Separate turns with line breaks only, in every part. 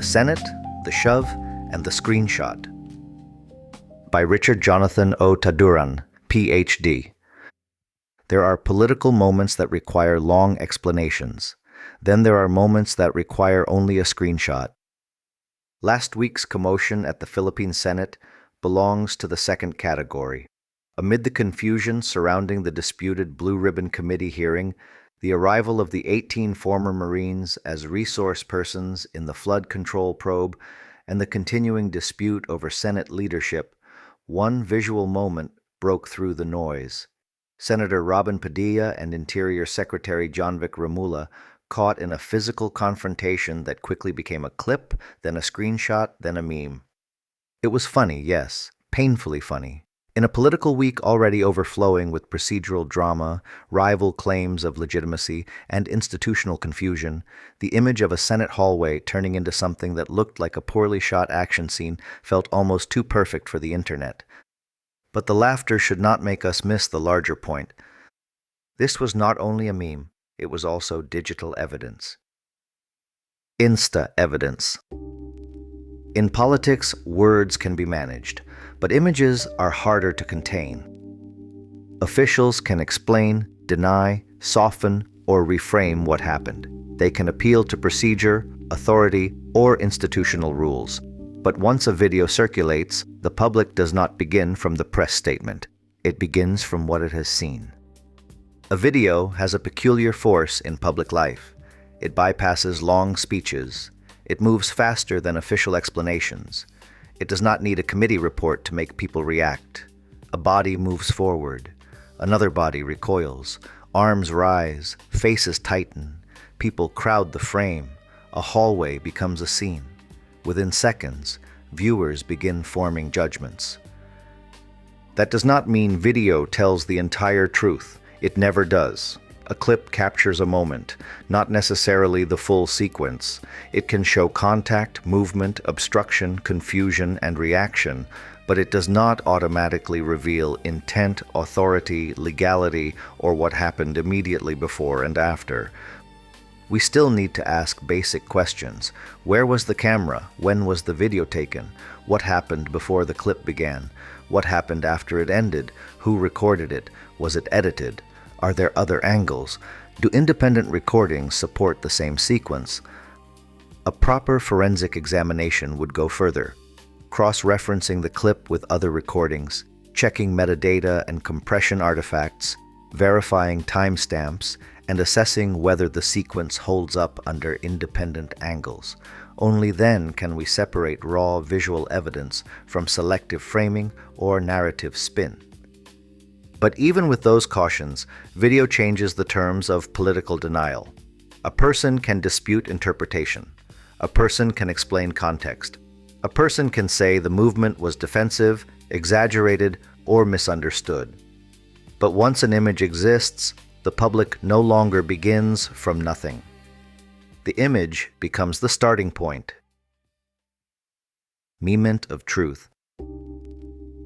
Senate, the Shove, and the Screenshot. By Richard Jonathan O. Taduran, Ph.D. There are political moments that require long explanations. Then there are moments that require only a screenshot. Last week's commotion at the Philippine Senate belongs to the second category. Amid the confusion surrounding the disputed Blue Ribbon Committee hearing, the arrival of the 18 former Marines as resource persons in the flood control probe, and the continuing dispute over Senate leadership, one visual moment broke through the noise. Senator Padilla and Interior Secretary Jonvic Remulla caught in a physical confrontation that quickly became a clip, then a screenshot, then a meme. It was funny, yes, painfully funny. In a political week already overflowing with procedural drama, rival claims of legitimacy, and institutional confusion, the image of a Senate hallway turning into something that looked like a poorly shot action scene felt almost too perfect for the internet. But the laughter should not make us miss the larger point. This was not only a meme, it was also digital evidence. Insta evidence. In politics, words can be managed, but images are harder to contain. Officials can explain, deny, soften, or reframe what happened. They can appeal to procedure, authority, or institutional rules. But once a video circulates, the public does not begin from the press statement. It begins from what it has seen. A video has a peculiar force in public life. It bypasses long speeches. It moves faster than official explanations. It does not need a committee report to make people react. A body moves forward. Another body recoils. Arms rise. Faces tighten. People crowd the frame. A hallway becomes a scene. Within seconds, viewers begin forming judgments. That does not mean video tells the entire truth. It never does. A clip captures a moment, not necessarily the full sequence. It can show contact, movement, obstruction, confusion, and reaction, but it does not automatically reveal intent, authority, legality, or what happened immediately before and after. We still need to ask basic questions. Where was the camera? When was the video taken? What happened before the clip began? What happened after it ended? Who recorded it? Was it edited? Are there other angles? Do independent recordings support the same sequence? A proper forensic examination would go further, cross-referencing the clip with other recordings, checking metadata and compression artifacts, verifying timestamps, and assessing whether the sequence holds up under independent angles. Only then can we separate raw visual evidence from selective framing or narrative spin. But even with those cautions, video changes the terms of political denial. A person can dispute interpretation. A person can explain context. A person can say the movement was defensive, exaggerated, or misunderstood. But once an image exists, the public no longer begins from nothing. The image becomes the starting point. Moment of truth.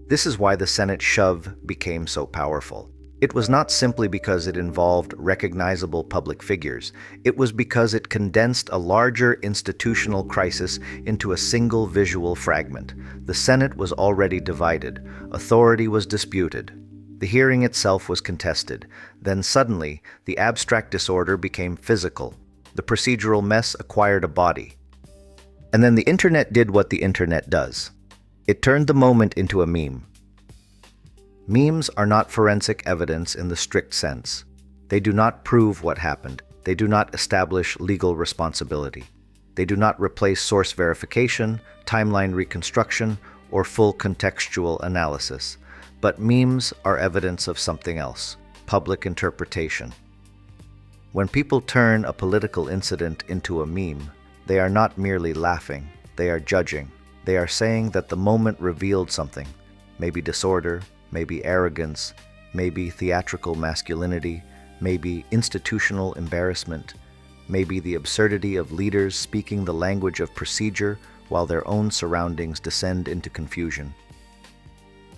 This is why the Senate shove became so powerful. It was not simply because it involved recognizable public figures. It was because it condensed a larger institutional crisis into a single visual fragment. The Senate was already divided. Authority was disputed. The hearing itself was contested. Then suddenly, the abstract disorder became physical. The procedural mess acquired a body. And then the internet did what the internet does. It turned the moment into a meme. Memes are not forensic evidence in the strict sense. They do not prove what happened. They do not establish legal responsibility. They do not replace source verification, timeline reconstruction, or full contextual analysis. But memes are evidence of something else: public interpretation. When people turn a political incident into a meme, they are not merely laughing, they are judging. They are saying that the moment revealed something, maybe disorder, maybe arrogance, maybe theatrical masculinity, maybe institutional embarrassment, maybe the absurdity of leaders speaking the language of procedure while their own surroundings descend into confusion.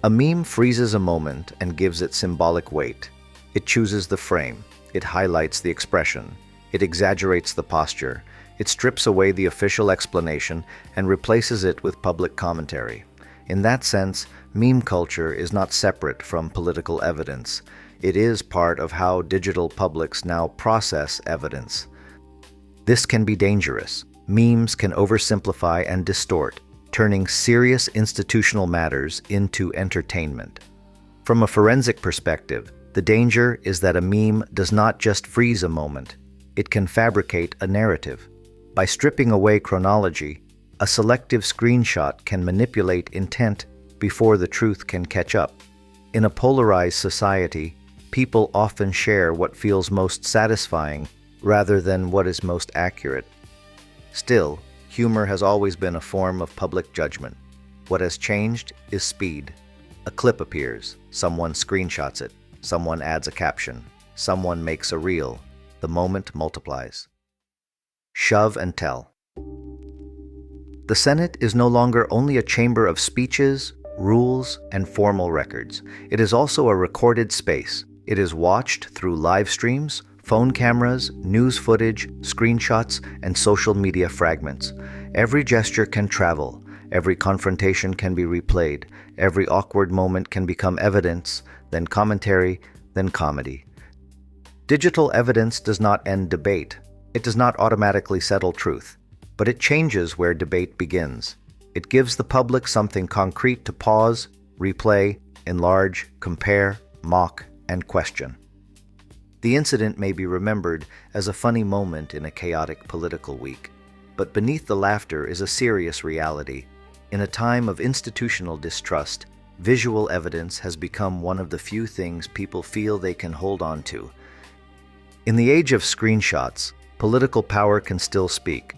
A meme freezes a moment and gives it symbolic weight. It chooses the frame. It highlights the expression. It exaggerates the posture. It strips away the official explanation and replaces it with public commentary. In that sense, meme culture is not separate from political evidence. It is part of how digital publics now process evidence. This can be dangerous. Memes can oversimplify and distort, turning serious institutional matters into entertainment. From a forensic perspective, the danger is that a meme does not just freeze a moment, it can fabricate a narrative. By stripping away chronology, a selective screenshot can manipulate intent before the truth can catch up. In a polarized society, people often share what feels most satisfying rather than what is most accurate. Still, humor has always been a form of public judgment. What has changed is speed. A clip appears, someone screenshots it, someone adds a caption, someone makes a reel. The moment multiplies. Shove and tell. The Senate is no longer only a chamber of speeches, rules, and formal records. It is also a recorded space. It is watched through live streams, phone cameras, news footage, screenshots, and social media fragments. Every gesture can travel. Every confrontation can be replayed. Every awkward moment can become evidence, then commentary, then comedy. Digital evidence does not end debate. It does not automatically settle truth, but it changes where debate begins. It gives the public something concrete to pause, replay, enlarge, compare, mock, and question. The incident may be remembered as a funny moment in a chaotic political week, but beneath the laughter is a serious reality. In a time of institutional distrust, visual evidence has become one of the few things people feel they can hold on to. In the age of screenshots, political power can still speak,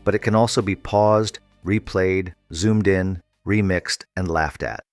but it can also be paused, replayed, zoomed in, remixed, and laughed at.